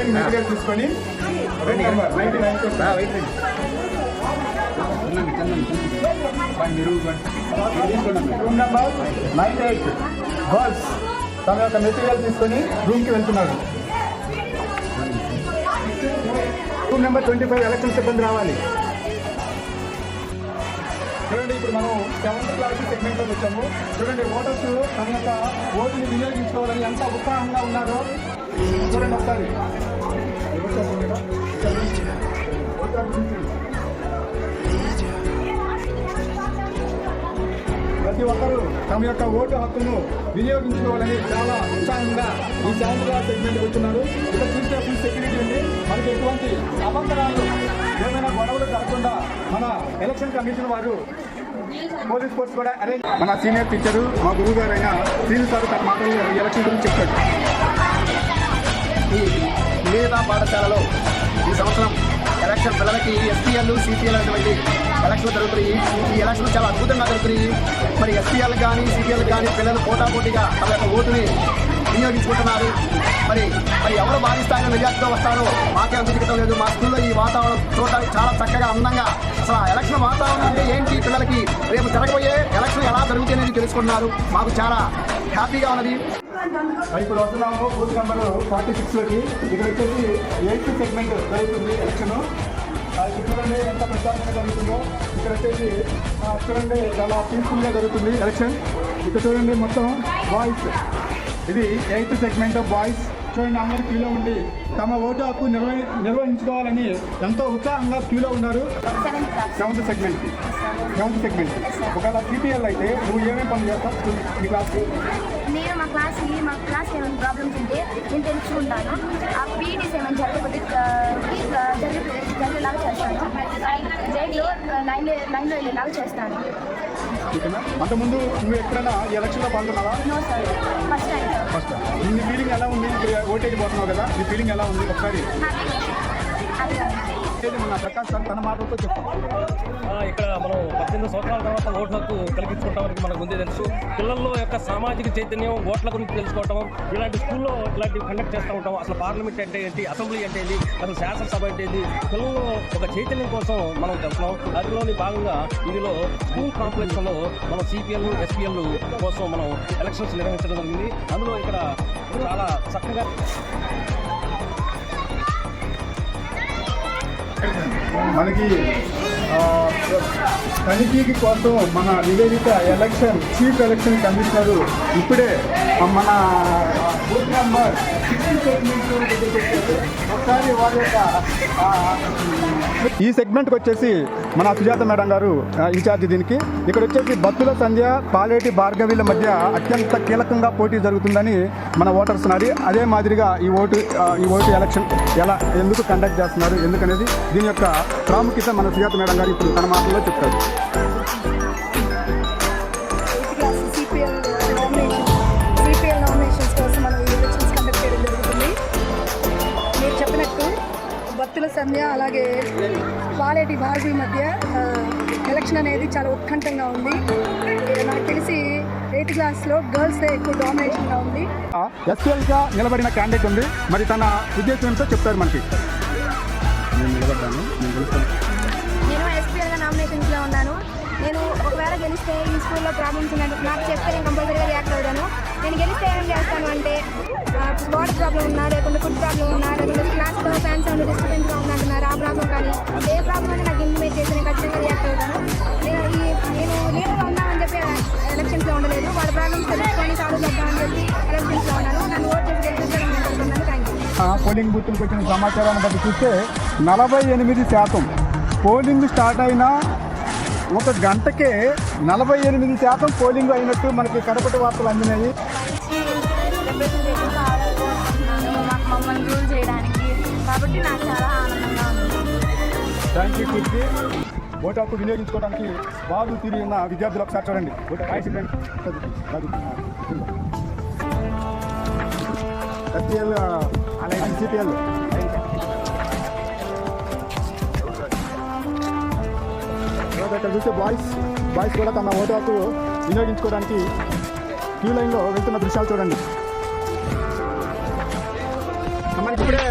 Voting material తీసుకొని room number 99 room number 98 girls తమ యొక్క మెటీరియల్ తీసుకొని రూమ్కి వెళ్తున్నారు. రూమ్ నెంబర్ 25 ఎలక్షన్ సిబ్బంది రావాలి. చూడండి, ఇప్పుడు మనం 7th క్లాస్ సెగ్మెంట్లోకి వచ్చాము. చూడండి, ఓటర్స్ తమ యొక్క ఓటుని వినియోగించుకోవాలని ఎంత ఉత్సాహంగా ఉన్నారో చూడండి ఒకసారి. ప్రతి ఒక్కరూ తమ యొక్క ఓటు హక్కును వినియోగించుకోవాలని చాలా ఉత్సాహంగా ఈ 7th క్లాస్ సెగ్మెంట్కి వచ్చున్నారు. ఇక్కడ చూస్తే ఫుల్ సెక్యూరిటీ ఉంది. మనకి ఎటువంటి అభంతరాలు ఏమైనా గొడవలు జరగకుండా మన ఎలక్షన్ కమిషన్ వారు పోలీస్ ఫోర్స్ కూడా అరేంజ్. మన సీనియర్ టీచరు మా గురువు గారు అయిన శ్రీను సార్ తన మాటలు ఎలక్షన్ గురించి చెప్పాడు. ఈ నివేదిత పాఠశాలలో ఈ సంవత్సరం ఎలక్షన్ పిల్లలకి ఎస్పీఎల్ సిపిఎల్ అనేటువంటి ఎలక్షన్లు జరుగుతున్నాయి. ఈ ఎలక్షన్లు చాలా అద్భుతంగా జరుగుతున్నాయి. మరి ఎస్పీఎల్ కానీ సిపిఎల్ కానీ పిల్లలు పోటాపోటీగా తమ యొక్క ఓటుని వినియోగించుకుంటున్నారు. మరి ఎవరు భారీ స్థాయిలో మెజార్టీతో వస్తారో మాకే అందించడం లేదు. మా స్కూల్లో ఈ వాతావరణం చూడటానికి చాలా చక్కగా అందంగా అసలు ఎలక్షన్ వాతావరణం అంటే ఏంటి, పిల్లలకి రేపు జరగబోయే ఎలక్షన్ ఎలా జరుగుతాయి అనేది తెలుసుకుంటున్నారు. మాకు చాలా హ్యాపీగా ఉన్నది. ఇప్పుడు వస్తున్నాము బూత్ నెంబర్ 46లోకి. ఇక్కడ వచ్చేసి 8th సెగ్మెంట్ జరుగుతుంది ఎలక్షన్. చూడండి ఎంత ప్రశాంతంగా జరుగుతుందో. ఇక్కడ వచ్చేసి చూడండి చాలా పీస్ఫుల్గా జరుగుతుంది ఎలక్షన్. ఇక్కడ చూడండి మొత్తం బాయ్స్. ఇది 8th సెగ్మెంట్ బాయ్స్. చూడండి, అందరూ క్యూలో ఉండి తమ ఓటు హక్కు నిర్వహించుకోవాలని ఎంతో ఉత్సాహంగా క్యూలో ఉన్నారు. 7th segment. ఒకవేళ సిపిఎల్ అయితే నువ్వు ఏమేమి పనులు చేస్తావు మీ క్లాస్కి? నేను మా క్లాస్ ఏమైనా ప్రాబ్లమ్స్ ఉంటే నేను తెలుసుకుంటాను. ఆ పీఈటీస్ ఏమైనా జరగకపోతే జరిగేలాగా చేస్తాను. జైల్లో లైన్లో వెళ్ళేలాగా చేస్తాను. అంతకుముందు నువ్వు ఎప్పుడైనా ఎలక్షన్లో పాల్గొన్నావా? ఫస్ట్ నీ ఫీలింగ్ ఎలా ఉంది? ఓటేజ్ పోతున్నావు కదా, నీ ఫీలింగ్ ఎలా ఉంది ఒకసారి? మన ప్రకాష్ సార్ తన మాటలతో చెప్పాలి. ఇక్కడ మనం 18 సంవత్సరాల తర్వాత ఓటు హక్కు కలిగించుకోవడానికి మనకు ముందే తెలుసు. పిల్లల్లో యొక్క సామాజిక చైతన్యం, ఓట్ల గురించి తెలుసుకోవటం, ఇలాంటి స్కూల్లో ఇలాంటివి కండక్ట్ చేస్తూ ఉంటాం. అసలు పార్లమెంట్ అంటే ఏంటి, అసెంబ్లీ అంటే ఏంటి, అసలు శాసనసభ అంటే ఏంటి, పిల్లల్లో ఒక చైతన్యం కోసం మనం తెలుస్తున్నాం. అందులోని భాగంగా ఇందులో స్కూల్ కాంప్లెక్స్లో మనం సిపిఎల్ ఎస్పీఎల్ కోసం మనం ఎలక్షన్స్ నిర్వహించడం జరిగింది. అందులో ఇక్కడ చాలా చక్కగా మనకి తనిఖీకి కోసం మన నివేదిత చీఫ్ ఎలక్షన్ కమిషనరు ఇప్పుడే మన బూత్ నెంబర్ 60 ఒకసారి వారి యొక్క ఈ సెగ్మెంట్కి వచ్చేసి మన సుజాత మేడం గారు ఇన్ఛార్జి దీనికి. ఇక్కడ వచ్చేసి బత్తుల సంధ్య, పాలేటి భార్గవిల మధ్య అత్యంత కీలకంగా పోటీ జరుగుతుందని మన ఓటర్స్ ఉన్నారు. అదే మాదిరిగా ఈ ఓటు ఎలక్షన్ ఎందుకు కండక్ట్ చేస్తున్నారు, ఎందుకనేది దీని యొక్క ప్రాముఖ్యత మన సుజాత మేడం గారు ఇప్పుడు తన మాటల్లో చెప్తారు. సిపిఎల్ నామినేషన్స్ కోసం మనం ఈ ఎలక్షన్స్ కండక్ట్ చేయడం జరుగుతుంది. మీరు చెప్పినట్టు బత్తుల సంధ్య అలాగే పాలేటి భార్గవి మధ్య ఎలక్షన్ అనేది చాలా ఉత్కంఠంగా ఉంది. నాకు తెలిసి 8th క్లాస్లో గర్ల్స్దే ఎక్కువ డామినేషన్గా ఉంది. ఎస్ఎల్గా నిలబడిన క్యాండిడేట్ ఉంది. మరి తన ఉద్దేశం ఏంటో చెప్తారు మనకి. నేను ఎస్పీఎల్గా నామినేషన్స్లో ఉన్నాను. నేను ఒకవేళ గెలిస్తే ఈ స్కూల్లో ప్రాబ్లమ్స్ ఉన్నట్టు నాకు చెప్తే నేను కంపల్సరీగా రియాక్ట్ అవుతాను. నేను గెలిస్తే ఏం చేస్తాను అంటే వాటర్ ప్రాబ్లం ఉన్నా, లేకుంటే ఫుడ్ ప్రాబ్లం ఉన్నా, లేకుంటే క్లాస్లో ఫ్యాన్స్ అండ్ డిస్టర్బెన్స్గా ఉందంటున్నారు, ఆ ప్రాబ్లం కానీ ఏ ప్రాబ్లం అని నాకు ఇంటిమేట్ చేసి నేను ఖచ్చితంగా రియాక్ట్ అవుతాను. నేను లీడర్గా ఉన్నామని చెప్పి ఎలక్షన్స్లో ఉండలేదు. వాళ్ళ ప్రాబ్లమ్స్ తెలుసుకొని సాల్వ్ చేద్దామని చెప్పి ఎలక్షన్స్లో ఉన్నాను. నన్ను ఓట్ చేసి గెలిపించడం నేను అనుకుంటున్నాను. Thank you. పోలింగ్ బూత్లకు వచ్చిన సమాచారాన్ని బట్టి చూస్తే 48% పోలింగ్ స్టార్ట్ అయినా 1 గంటకే 48% పోలింగ్ అయినట్టు మనకి కడపటి వార్తలు అందినాయి. మమ్మల్ని రూల్ చేయడానికి కాబట్టి నాకు చాలా ఆనందంగా ఉంది. Thank you Keerthi. ఓటు హక్కు వినియోగించుకోవడానికి బాగు తిరిగి ఉన్న విద్యార్థులు ఒకసారి చూడండి. ఎస్పీఎల్ అలాగే సిపిఎల్ ఇక్కడ చూస్తే బాయ్స్ కూడా తమ ఓటు హక్కు వినియోగించుకోవడానికి క్యూ లైన్లో వెళ్తున్న దృశ్యాలు చూడండి. మనకి ఇప్పుడే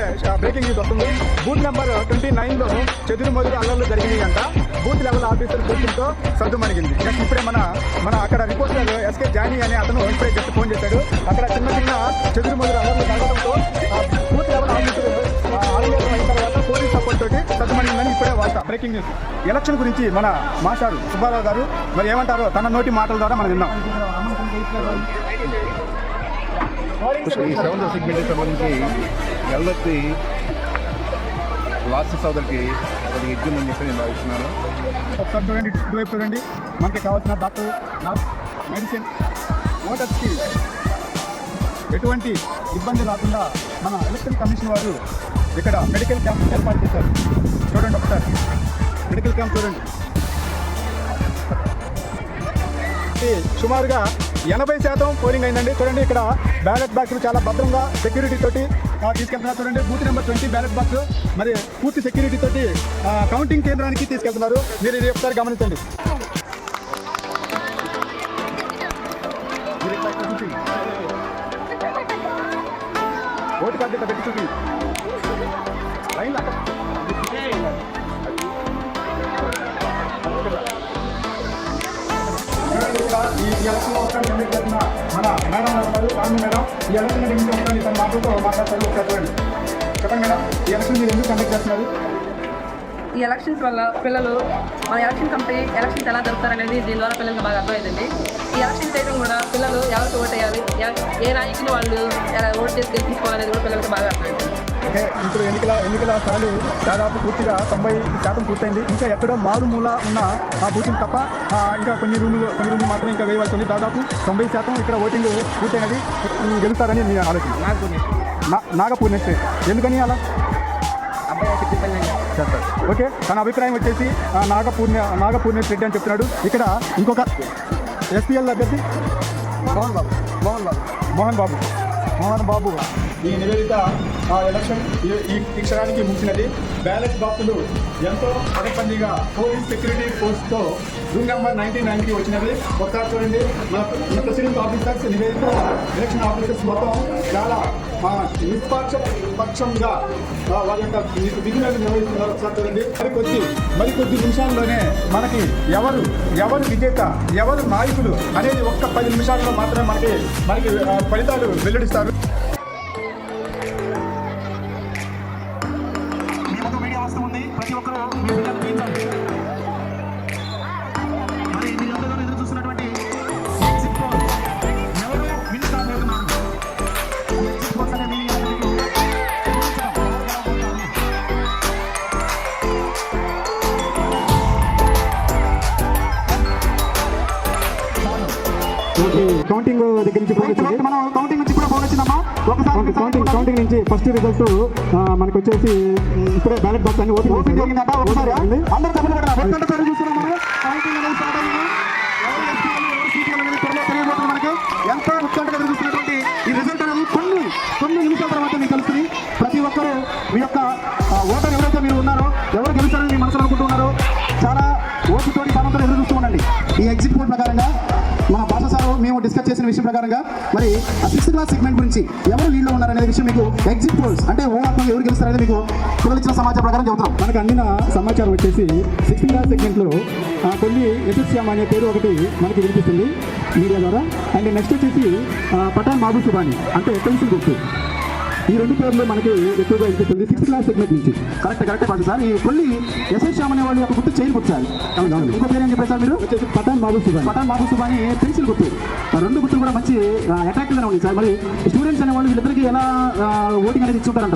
బ్రేకింగ్ న్యూస్ వస్తుంది. బూత్ నెంబర్ 29లో చెదురుమదురు అల్లర్లు జరిగినాయి అంట. బూత్ లెవెల్ ఆఫీసర్ బూత్తో సర్దు మణిగింది. నెక్స్ట్ ఇప్పుడే మన అక్కడ రిపోర్టర్ ఎస్కే జానీ అనే అతను ఇప్పుడే జస్ట్ ఫోన్ చేశాడు. అక్కడ చిన్న చెదురుమదురు అల్లర్లు జరగడంతో బూత్ లెవెల్ ఆఫీసర్ ఆలయం అయిన తర్వాత పోలీస్ సపోర్ట్ తోటి సర్దు మణిగిందని ఇప్పుడే వార్త. Breaking news. ఎలక్షన్ గురించి మన మాస్టారు సుబ్బారావు గారు మరి ఏమంటారో తన నోటి మాటల ద్వారా మనం విన్నాం. ఈ 7th సెగ్మెంట్కి సంబంధించి ఎల్వత్తి లాస్ట్ సోదరికి అది ఎగ్జామ్ అని చెప్పి నేను భావిస్తున్నాను. ఒకసారి చూడండి, ఇటువైపు చూడండి. మనకి కావాల్సిన డాక్టర్, నర్స్, మెడిసిన్, ఓటర్స్కి ఎటువంటి ఇబ్బంది రాకుండా మన ఎలక్షన్ కమిషన్ వారు ఇక్కడ మెడికల్ క్యాంప్ ఏర్పాటు చేశారు. చూడండి ఒకసారి మెడికల్ క్యాంప్ చూడండి. సుమారుగా 80% పోలింగ్ అయిందండి. చూడండి ఇక్కడ బ్యాలెట్ బాక్సులు చాలా భద్రంగా సెక్యూరిటీ తోటి తీసుకెళ్తున్నారు. చూడండి బూత్ నెంబర్ 20 బ్యాలెట్ బాక్స్ మరి పూర్తి సెక్యూరిటీ తోటి కౌంటింగ్ కేంద్రానికి తీసుకెళ్తున్నారు. మీరు ఇది ఒకసారి గమనించండి. ఓటు కార్డు పెట్టి చూపి లైన్ ఈ ఎలక్షన్ అవసరం కండక్ట్ చేసిన మన మేడం గారు రాను మేడం ఈ ఎలక్షన్ ఎందుకు వస్తాను తన మాటలతో మాట్లాడతారు. ఒకసారి చెప్పండి మేడం, ఈ ఎలక్షన్ మీరు ఎందుకు కండక్ట్ చేస్తున్నారు? ఈ ఎలక్షన్స్ వల్ల పిల్లలు మన ఎలక్షన్ కమిటీ ఎలక్షన్స్ ఎలా జరుపుతారనేది దీని ద్వారా పిల్లలకు బాగా అర్థమైందండి. ఈ ఎలక్షన్ చేయడం కూడా పిల్లలు ఎవరికి ఓటు వేయాలి, ఏ నాయకుని వాళ్ళు ఎలా ఓటు చేసి గెలిపించుకోవాలనేది కూడా పిల్లలకు బాగా అర్థమైంది. ఓకే, ఇప్పుడు ఎన్నికల స్థానాలు దాదాపు పూర్తిగా 90% పూర్తయింది. ఇంకా ఎక్కడో మారుమూల ఉన్న ఆ బూతులు తప్ప ఇంకా కొన్ని రూములు మాత్రం ఇంకా వేయవలసి ఉంది. దాదాపు 90% ఇక్కడ ఓటింగ్ పూర్తయినది. గెలుస్తారని నేను ఆలోచన. నాగపూర్ణేశ్వరి ఎందుకని అలా? ఓకే, తన అభిప్రాయం వచ్చేసి నాగపూర్ణేశ్వరి రెడ్డి అని చెప్తున్నాడు. ఇక్కడ ఇంకొక ఎస్పీఎల్ అభ్యర్థి మోహన్ బాబు ఈ నివేదిక ఎలక్షన్ ఈ క్షణానికి ముగిసినది. బ్యాలెట్ బాక్సులు ఎంతో పకడ్బందీగా పోలీస్ సెక్యూరిటీ ఫోర్స్తో రూమ్ నెంబర్ 99కి వచ్చినది. ఒకసారి చూడండి, మన ప్రెసిడెంట్ ఆఫీసర్స్ నివేదిక ఎలక్షన్ ఆఫీసర్స్ మొత్తం చాలా నిష్పక్షంగా వాళ్ళ యొక్క విధులను నిర్వహిస్తున్నారు. ఒకసారి చూడండి, మరికొద్ది నిమిషాల్లోనే మనకి ఎవరు విజేత, ఎవరు నాయకులు అనేది ఒక్క 10 నిమిషాల్లో మాత్రమే మనకి ఫలితాలు వెల్లడిస్తారు. ప్రతి ఒక్కరూ మీ పిల్లలు తీర్చాలి. మరి మీరందరూ ఎదురు చూస్తున్నటువంటి ఎగ్జిట్ పోల్ ఎవరు విన్ కాబోతున్నారు? ఎగ్జిట్ పోల్స్ అనే మీనింగ్ కౌంటింగ్ దగ్గర నుంచి మనం కౌంటింగ్ నుంచి కూడా ఫోన్ వచ్చిందమ్మా. ఒకసారి కౌంటింగ్ నుంచి ఫస్ట్ రిజల్ట్ మనకు వచ్చేసి ఇప్పుడే బ్యాలెట్ బాక్స్ అన్ని ఓపెన్ జరిగిందంట. ఒకసారి అందరూ తప్పకుండా చూస్తున్నాం. మనం కౌంటింగ్ అనేది స్టార్ట్ అయింది. తెలియబోతుంది మనకి. ఎంతో ఉత్కంఠగా చూస్తున్నటువంటి ఈ రిజల్ట్ అనేది కొన్ని నిమిషాల తర్వాత మీకు తెలుస్తుంది. ప్రతి ఒక్కరూ మీ యొక్క ఓటర్ ఎవరైతే మీరు ఉన్నారో, ఎవరు గెలుస్తారని మీ మనసులో అనుకుంటున్నారో చాలా ఓటుతోటి దానంతో ఎదురు చూస్తూ ఉండండి. ఈ ఎగ్జిట్ పోల్ ప్రకారంగా మన భాష సార్ మేము డిస్కస్ చేసిన విషయం ప్రకారంగా మరి ఆ 6th క్లాస్ సెగ్మెంట్ గురించి ఎవరు లీడ్లో ఉన్నారనే విషయం మీకు ఎగ్జిట్ పోల్స్ అంటే ఓవరాల్ ఎవరు గెలుస్తారనేది మీకు ఇచ్చిన సమాచారం ప్రకారం చెబుతాం. మనకు అందిన సమాచారం వచ్చేసి 6th క్లాస్ సెగ్మెంట్లో కొన్ని ఎస్ఎస్ఎం అనే పేరు ఒకటి మనకి వినిపిస్తుంది మీడియా ద్వారా. అండ్ నెక్స్ట్ వచ్చేసి పఠాన్ బాబు సుబాని అంటే పెన్సిల్ గుర్తు. ఈ 2 పేర్లు మనకి ఎక్కువగా వినిపిస్తుంది 6th క్లాస్ సెగ్మెంట్ నుంచి. కరెక్ట్ పాటు సార్. ఈ కొన్ని ఎస్ఎస్ఎం అనే వాళ్ళు యొక్క గుర్తు చైన్ గుర్తు సార్. ఇంకో పేరు ఏం చెప్పారు సార్ మీరు? వచ్చేసి పఠాన్ బాబు సుబాని పెన్సిల్ గుర్తు. 2 గుర్తులు కూడా మంచి అట్రాక్టివ్గా ఉంది సార్. మరి స్టూడెంట్స్ అనేవాళ్ళు వీళ్ళిద్దరికి ఎలా ఓటింగ్ అనేది ఇచ్చుంటారంట.